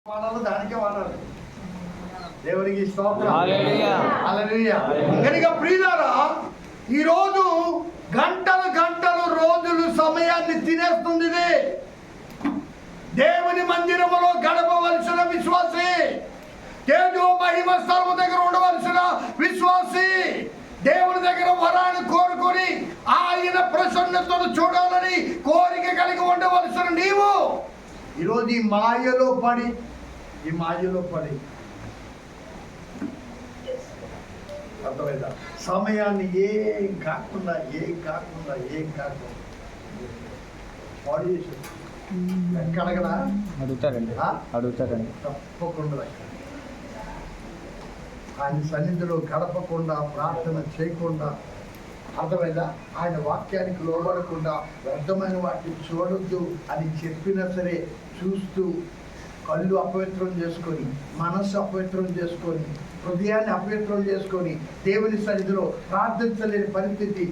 వాడాలి, దానికే వాడాలి. దేవునికి స్తోత్రం. హల్లెలూయా. కనుక ప్రియులారా, ఈరోజు గంటలు గంటలు రోజులు సమయాన్ని తినేస్తుంది. దేవుని మందిరములో గడపవలసిన విశ్వాసి, తేజో మహిమ స్థలము దగ్గర ఉండవలసిన విశ్వాసి, దేవుని దగ్గర వరాన్ని కోరుకొని ఆయన ప్రసన్నతను చూడాలని కోరిక కలిగి ఉండవలసిన నీవు ఈరోజు ఈ మాయలో పడి అర్థమైందా? సమయాన్ని ఏం కాకుండా పాడు చేసి ఎక్కడగడా అడుగుతారండి తప్పకుండా ఆయన సన్నిధిలో గడపకుండా, ప్రార్థన చేయకుండా, అర్థమైందా? ఆయన వాక్యానికి లోబడకుండా వ్యర్థమైన వాటిని చూడొద్దు అని చెప్పినా సరే చూస్తూ కళ్ళు అపవిత్రం చేసుకొని, మనస్సు అపవిత్రం చేసుకొని, హృదయాన్ని అపవిత్రం చేసుకొని దేవుని సన్నిధిలో ప్రార్థించలేని పరిస్థితి.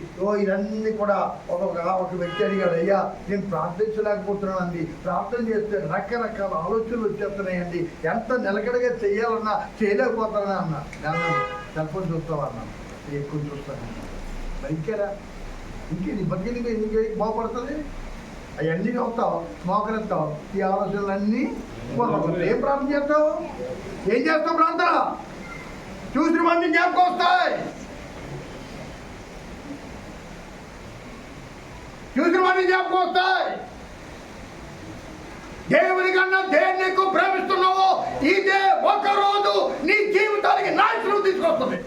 ఇవన్నీ కూడా ఒక వ్యక్తి అడిగాడు, అయ్యా నేను ప్రార్థించలేకపోతున్నాను అండి, ప్రార్థన చేస్తే రకరకాల ఆలోచనలు వచ్చేస్తున్నాయండి, ఎంత నిలకడగా చేయాలన్నా చేయలేకపోతానా అన్నా. నేను సెల్ఫోన్ చూస్తావా అన్నాను, ఎక్కువ చూస్తాను. ఇంకేరా ఇంకేది బతికి ఎందుకు బాగుపడుతుంది? అవన్నీ వస్తావు, మోకరెత్తావు, ఈ ఆలోచనలన్నీ ఏం ప్రార్థన చేస్తావు? ఏం చేస్తావు ప్రార్థన? చూసిన మంది జ్ఞాపకం వస్తాయి, దేవుని కన్నా దేన్ని ఎక్కువ ప్రేమిస్తున్నావో ఇదే ఒక రోజు నీ జీవితానికి నాశనం తీసుకొస్తుంది.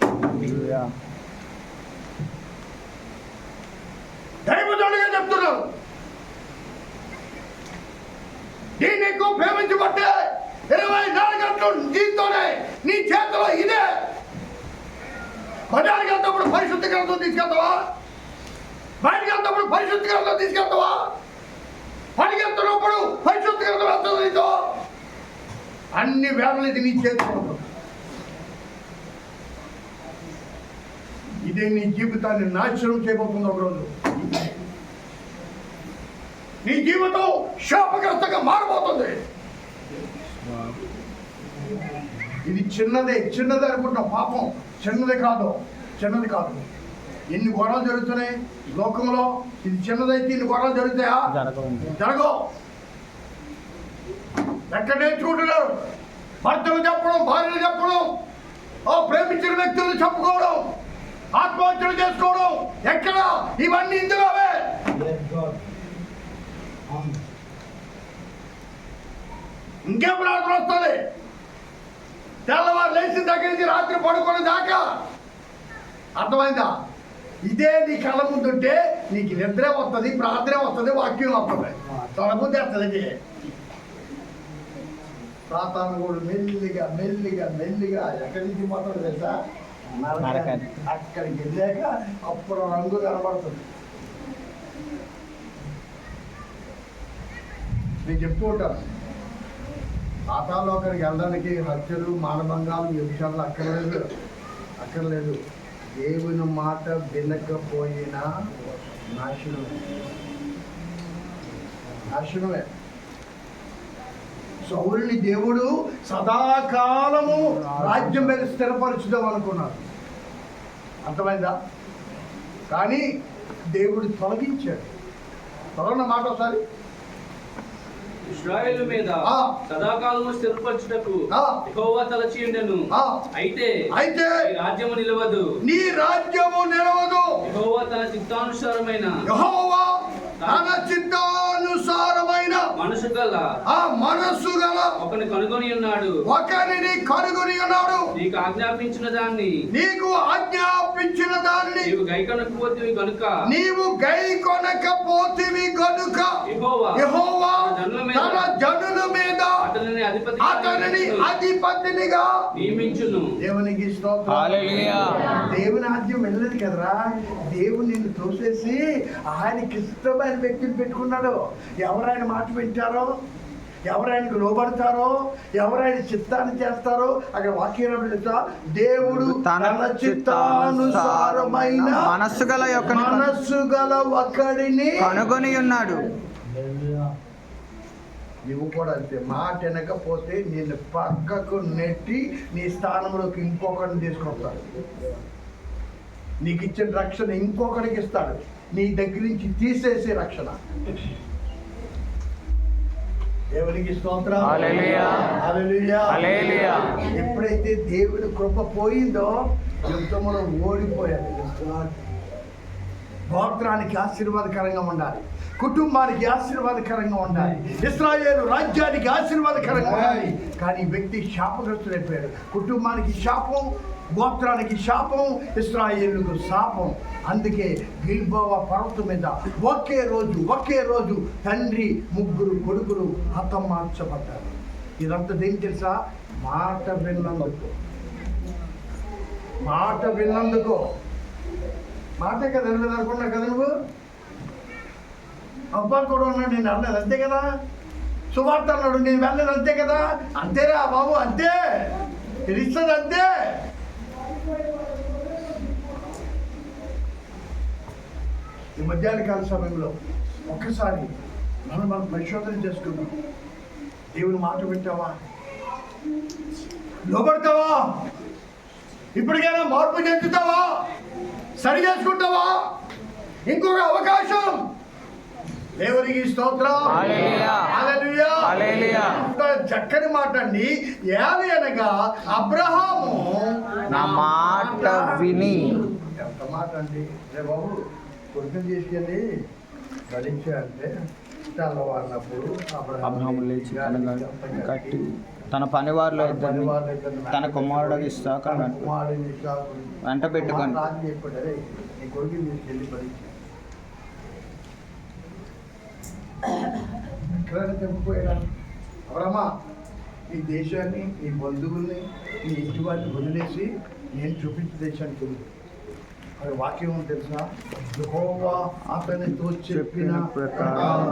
దైవజనుడిగా చెప్తున్నాను, దీన్ని ఎక్కువ ప్రేమించబట్టే 24 గంటలు దీంతోనే నీ చేతిలో ఇదే. బజార్కి వెళ్తాప్పుడు పరిశుద్ధ గ్రంథం తీసుకెళ్తావా? బయటకు వెళ్తాప్పుడు పరిశుద్ధ గ్రంథం తీసుకెళ్తావా? పనికి వెళ్తున్నప్పుడు పరిశుద్ధ గ్రంథం వెళ్తుంది నీతో. అన్ని వేళలు ఇది నీ చేతిలో ఉంటుంది. ఇదే నీ జీవితాన్ని నాశనం చేయబోతుంది. ఒకరోజు నీ జీవితం శాపగ్రస్తంగా మారబోతుంది. ఇది చిన్నది అనుకుంటున్నావు. పాపం చిన్నది కాదు. ఎన్ని గొడవలు జరుగుతున్నాయి లోకంలో. ఇది చిన్నదైతే ఇన్ని గొడవలు జరుగుతాయా? జరగవు. ఎక్కడ నేర్చుకుంటున్నారు? భర్తలు చెప్పడం, భార్యలు చెప్పడం, ప్రేమించిన వ్యక్తులు చెప్పుకోవడం, ఆత్మహత్యలు చేసుకోవడం, ఎక్కడ? ఇవన్నీ ఇందులోవే. ఇంకేం ప్రార్థన వస్తుంది? తెల్లవారు లేచిన దగ్గర నుంచి రాత్రి పడుకునే దాకా. అర్థమైందా? ఇదే నీ కళ్ళ ముందుంటే నీకు నిద్రే వస్తుంది, ప్రార్థనే వస్తుంది, వాక్యం వస్తుంది, తొలబుద్ధి వస్తుంది. సాతాను కూడా మెల్లిగా ఎక్కడి నుంచి పోతాడు తెలుసా? అక్కడికి వెళ్ళాక అప్పుడు రంగు కనబడుతుంది. నేను చెప్తూ ఉంటాను, పాతాళలోకానికి వెళ్ళడానికి హత్యలు, మానభంగాలు, వ్యభిచారాలు అక్కర్లేదు. దేవుని మాట వినకపోయినా నాశనమే. సౌలుని దేవుడు సదాకాలము రాజ్యం మీద స్థిరపరచుదాం అనుకున్నాడు. అర్థమైందా? కానీ దేవుడు తొలగించాడు. తొలగిన మాట ఒకసారి, ఇశ్రాయేలు మీద సదాకాలము స్థిరపరచుటకు యెహోవా తలచి ఉండెను. అయితే రాజ్యము నిలవదు. నీ రాజ్యము నిలవదు. యెహోవా తన చిత్తానుసారమైన మనసు గల ఒకరిని కనుగొని ఉన్నాడు. నీకు ఆజ్ఞాపించిన దాన్ని నీవు గైకొనకపోతివి గనుక యెహోవా తన జనుల మీద అతనిని అధిపతినిగా నియమించును. దేవునికి స్తోత్రం. హల్లెలూయా. దేవుని రాజ్యం వెళ్ళదు కదరా. దేవుని నిన్ను తోసేసి ఆయనకి ఇష్టమైన వ్యక్తిని పెట్టుకున్నాడు. ఎవరైనా మాట వింటారో, ఎవరైనా లోబడతారో, ఎవరైనా చిత్తాన్ని చేస్తారో, అక్కడ వాక్యం తెలుసా? దేవుడు తన చిత్తానుసారమైన మనస్సు గల ఒకడిని కనుగొని ఉన్నాడు. నువ్వు కూడా అంతే. మాట వినకపోతే నేను పక్కకు నెట్టి నీ స్థానంలోకి ఇంకొకరిని తీసుకొస్తాడు. నీకు ఇచ్చిన రక్షణ ఇంకొకరికి ఇస్తాడు. నీ దగ్గర నుంచి తీసేసే రక్షణ. దేవునికి స్తోత్రం. హల్లెలూయా. హల్లెలూయా. హల్లెలూయా. ఎప్పుడైతే దేవుని కృప పోయిందో యుద్ధంలో ఓడిపోయాడు. గోత్రానికి ఆశీర్వాదకరంగా ఉండాలి, కుటుంబానికి ఆశీర్వాదకరంగా ఉండాలి, ఇశ్రాయేలు రాజ్యానికి ఆశీర్వాదకరంగా ఉండాలి. కానీ వ్యక్తి శాపగ్రస్తుడైపోయాడు. కుటుంబానికి శాపం, గోత్రానికి శాపం, ఇశ్రాయేలుకు శాపం. అందుకే గిల్బోవా పర్వతం మీద ఒకే రోజు తండ్రి, 3 కొడుకులు హతమార్చబడ్డారు. ఇదంతా దేని తెలుసా? మాట విన్నందుకు. మాటే కదా వెళ్ళలేదు అనుకున్నా కదా నువ్వు. అబ్బాయి కూడా ఉన్నాడు, నేను వెళ్ళలేదు అంతే కదా. సువార్త అన్నాడు, నేను వెళ్ళలేదు అంతే కదా. అంతేరా బాబు, అంతే తెలుస్తుంది, అంతే. ఈ మధ్యాహ్న కాల సమయంలో ఒక్కసారి మనం పరిశోధన చేసుకుందాం. దేవుని మాట వింటావా? లోబడతావా? ఇప్పటికైనా మార్పు చెందుతావా? సరి చేసుకుంటావా? ఇంకొక అవకాశం. దేవునికి స్తోత్రం. హల్లెలూయా. చక్కని మాట అండి. ఏలి అనగా అబ్రహాము నా మాట విని. ఎంత మాట అండి. రే బాబు, కొడుకుని తీసుకెళ్ళి గడించాలంటే తెల్లవారినప్పుడు అబ్రహాము లేచి కట్టి తన పనివారిలో ఇద్దరిని తన కుమారుడు ఇస్సాకును వెంట పెట్టుకొని చెప్పాడు, నీ కొడుకుని తీసుకెళ్ళి భరించాడు. ఎక్కడైనా తెంపిపోయాడా? అబ్రహ్మా, నీ దేశాన్ని, నీ బంధువుల్ని, నీ ఇంటి వారిని వదిలేసి నేను చూపించే దేశానికి వెళ్ళు. అది వాక్యం తెలుసా? యెహోవా అతనితో చెప్పిన ప్రకారం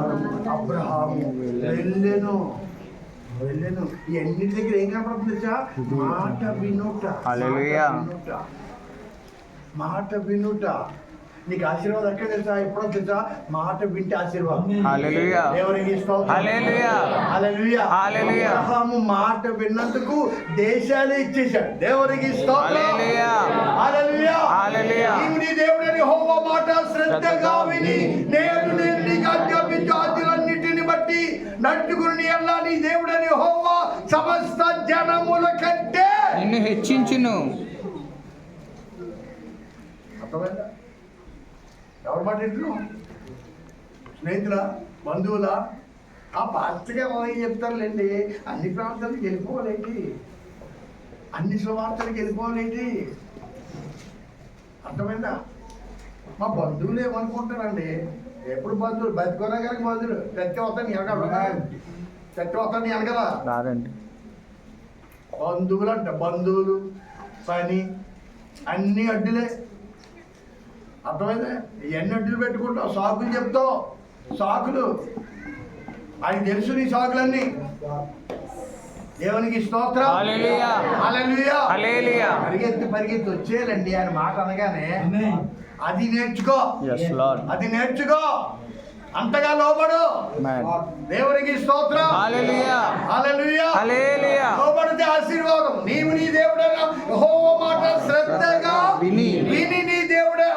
అబ్రహాము వెళ్ళెను. ఈ అన్నిటి దగ్గర ఏం కనపడుతుంది తెలుసా? మాట వినుట. హల్లెలూయా. మాట వినుట. నీకు ఆశీర్వాదం ఎక్కడ తెలుసా? ఎప్పుడో తెలుసా? మాట వింటే ఆశీర్వాదం. హల్లెలూయా. దేవునికి స్తోత్రం. హల్లెలూయా. హల్లెలూయా. హల్లెలూయా. అబ్రహాము మాట విన్నందుకు దేశాలే ఇచ్చేశాడు. దేవునికి స్తోత్రం. హల్లెలూయా. హల్లెలూయా. హల్లెలూయా. నీవు నీ దేవుడని యెహోవా మాట శ్రద్ధగా విని నేను నీకు ఆజ్ఞాపించు ఆజ్ఞలన్నిటిని బట్టి నడుచుకుని ఎల్లా నీ దేవుడని యెహోవా సమస్త జనముల కంటే నిన్ను హెచ్చించును. అర్థమైందా? ఎవరి మాట ఇంట్లో? స్నేహితుల, బంధువుల? ఆ పాస్టర్గా చెప్తారులేండి. అన్ని ప్రాంతాలకు వెళ్ళిపోవాలేంటి? అన్ని సువార్తలకు వెళ్ళిపోవాలేంటి? అర్థమైందా? మా బంధువులు ఏమనుకుంటారండి? ఎప్పుడు బంధువులు బతికొనా కానీ బంధువులు చచ్చిపోతాను వెనకదా రారండి. బంధువులు అంట, బంధువులు, పని అన్నీ అడ్డులే. అర్థమైందా? ఎన్ని అడ్డులు పెట్టుకుంటావు, సాకులు చెప్తావు, సాకులు. ఆయన తెలుసు నీ సాకులన్నీ. దేవునికి స్తోత్రం. హల్లెలూయా. హల్లెలూయా. హల్లెలూయా. పరిగెత్తి వచ్చేయాలండి ఆయన మాట అనగానే. అది నేర్చుకో. Yes, Lord. అది నేర్చుకో. అంతగా లోబడు. దేవునికి స్తోత్రం. హల్లెలూయా. హల్లెలూయా. హల్లెలూయా. లోబడితే ఆశీర్వాదం. నీవు నీ దేవుడైన యెహోవా మాట శ్రద్ధగా విని నీ దేవుడే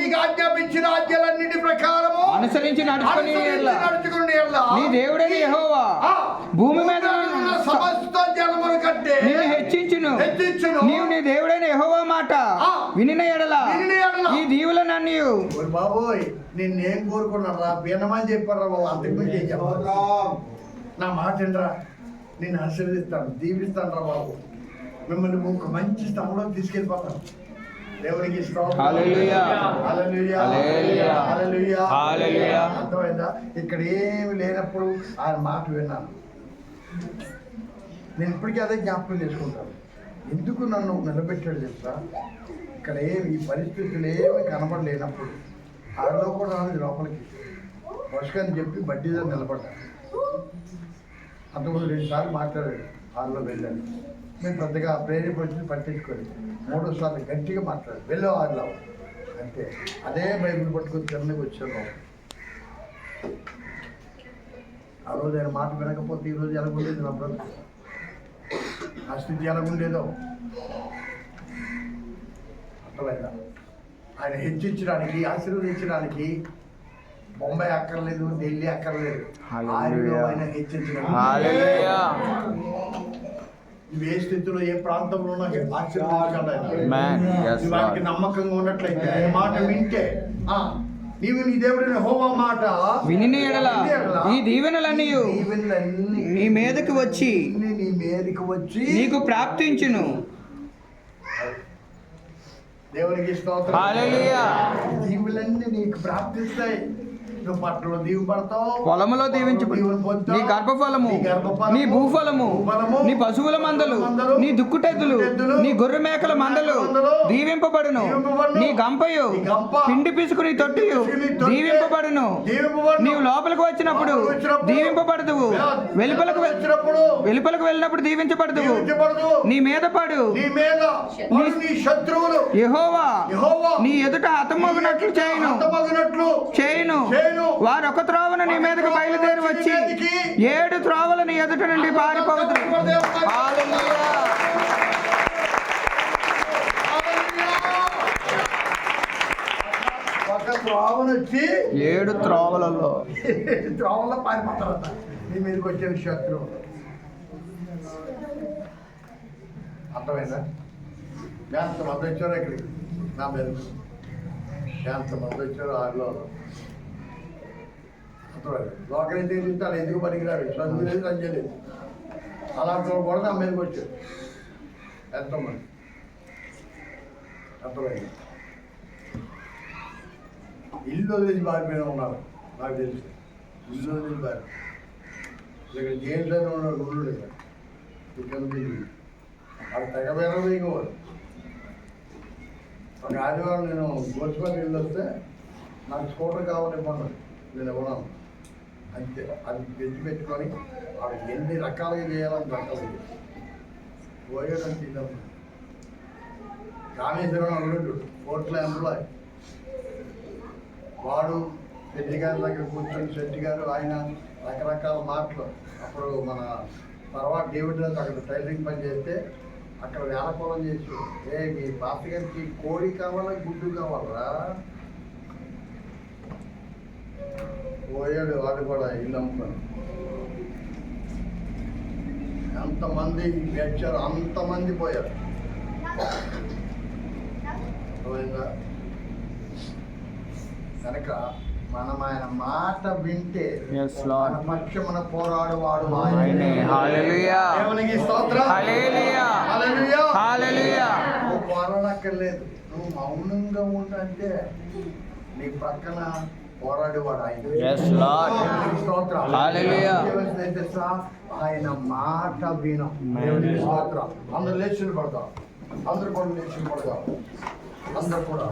నీకు ఆజ్ఞాపించిన ఆజ్ఞలన్నిటి ప్రకారము అనుసరించి నడుచుకుని నీ దేవుడైన యెహోవా భూమి మీద సమస్త జనముల కంటే నిన్ను హెచ్చించును. నీవు నీ దేవుడైన యెహోవా మాట వినిన ఎడల ఈ దీవులనన్నీ. బాబోయ్, నిన్నేం కోరుకున్నారా? వినమని చెప్పారా బాబు? అంతకుమించి ఏం చెప్పారు? నా మాట వినరా, నేను ఆశీర్వదిస్తాను, దీవిస్తాను రా బాబు. మిమ్మల్ని ఒక మంచి స్థలంలో తీసుకెళ్ళిపోతాను. దేవునికి హల్లెలూయా. హల్లెలూయా. హల్లెలూయా. హల్లెలూయా. హల్లెలూయా. అర్థమైందా? ఇక్కడ ఏమి లేనప్పుడు ఆయన మాట విన్నాను. నేను ఇప్పటికీ అదే జ్ఞాపకం చేసుకుంటాను. ఎందుకు నన్ను నిలబెట్టాడు తెలుసా? ఇక్కడ ఈ పరిస్థితులు ఏమి కనబడలేనప్పుడు ఆడలో కూడా రాలేదు లోపలికి. వర్షకాన్ని చెప్పి బడ్డీలో నిలబడ్డాను. అంతకుముందు 2 సార్లు మాట్లాడాడు. ఆరులో వెళ్ళాను. మేము పెద్దగా ప్రేరేపించి పట్టించుకోలేదు. 3వ సార్లు గట్టిగా మాట్లాడాడు. వెళ్ళో ఆరులో అంటే అదే బైబిల్ పట్టుకొని తిన్నకి వచ్చాను. ఆ రోజు ఆయన మాట వినకపోతే ఈరోజు ఎలాగుండేది నా బ్రతుకు, ఆ స్థితి ఎలాగుండేదో అర్థమైందా? ఆయన హెచ్చించడానికి, ఆశీర్వదించడానికి బొంబాయి అక్కర్లేదు, ఢిల్లీ అక్కర్లేదు, ఆయనలో ఆయన హెచ్చించడానికి. నువ్వు ఏ స్థితిలో, ఏ ప్రాంతంలో ఉన్నా ఆశీర్వదించాలి. వారికి నమ్మకంగా ఉన్నట్లయితే, ఆయన మాట వింటే, నీవు నీ దేవుడైన యెహోవా మాట వినిన ఎడల ఈ దీవెనలన్నీ నీ మీదకి వచ్చి నీకు ప్రాప్తించును. దేవునికి స్తోత్రం. హల్లెలూయా. దీవులన్నీ నీకు ప్రాప్తిస్తాయి. నువ్వు పట్టణంలో దీవుపడతావు, పొలములో దీవించబడు, నీ గర్భఫలము, నీ భూఫలము, నీ పశువుల మందలు, నీ దుక్కుటెద్దులు, నీ గొర్రె మేకల మందలు దీవింపబడును. నీ గంపయు పిండి పిసుకు నీ తొట్టియు దీవింపబడును. నీవు లోపలికి వచ్చినప్పుడు దీవింపబడదువు, వెలుపలకు వెళ్ళినప్పుడు దీవించబడదువు. నీ మీద పడు శత్రువులు యెహోవా నీ ఎదుట హతమగునట్లు చేయును. వారు ఒక త్రోవను నీ మీదకు బయలుదేరి వచ్చి 7 త్రోవలు నీ ఎదుట నుండి పారిపోవద్దు. ఒక త్రోవనొచ్చి 7 త్రోవలలో పారిపోతారట నీ మీదకి వచ్చే శత్రువు. అర్థమైందా? ఎంతమంది వచ్చారు ఇక్కడికి నా మీదకు, ఎంతమంది వచ్చారు ఆరులో. లోకరైతే చూస్తాను ఎందుకు పనికిరాడు, చదువు లేదు, రంజ లేదు, అలాంటి వాళ్ళు కూడా నా మీదకి వచ్చారు ఎంతోమంది. అర్థమైంది? ఇల్లు వదిలేసి పారిపోయినా ఉన్నారు నాకు తెలుసు. ఇల్లు వదిలేసి పారి ఇక్కడ జైల్లో ఉన్నాడు, గుళ్ళు ఇక్కడ అది తెగబేర వేయకోవాలి. ఒక ఆదివారం నేను గోల్స్పల్లి ఇల్లు వస్తే నాకు స్కూటర్ కావాలి ఇవ్వను, నేను ఇవ్వను అంతే. అది పెట్టుకొని వాడు ఎన్ని రకాలుగా చేయాలని రకాలు పోయేయడం తిన్నాం. కామేశ్వరం అల్లుడు కోట్ల ఎంప్లాయ్, వాడు శెట్టి గారి దగ్గర కూర్చొని శెట్టి గారు ఆయన రకరకాల మాటలు. అప్పుడు మన తర్వాత డేవిడ్ రాజు అక్కడ టైలరింగ్ పని చేస్తే అక్కడ వేలకోళం చేసి, మీ పాప గారికి కోడి కావాలా గుడ్డు కావాలరా పోయాడు. వాడు కూడా ఇల్లు అమ్ముకొని ఎంతమంది వచ్చారు, అంతమంది పోయారు. పోయిందా? కనుక మనం ఆయన మాట వింటే మన పక్షమున పోరాడువాడు ఆయనే. దేవునికి స్తోత్రం. నువ్వు పోరాడక్కర్లేదు, నువ్వు మౌనంగా ఉండంటే నీ పక్కన పోరాడేవాడు ఆయన. స్తోత్రం. ఆయన మాట వినం. దేవునికి స్తోత్రం. అందరూ లేచి పడతాం, అందరూ కూడా లేచి పడతాం, అందరూ కూడా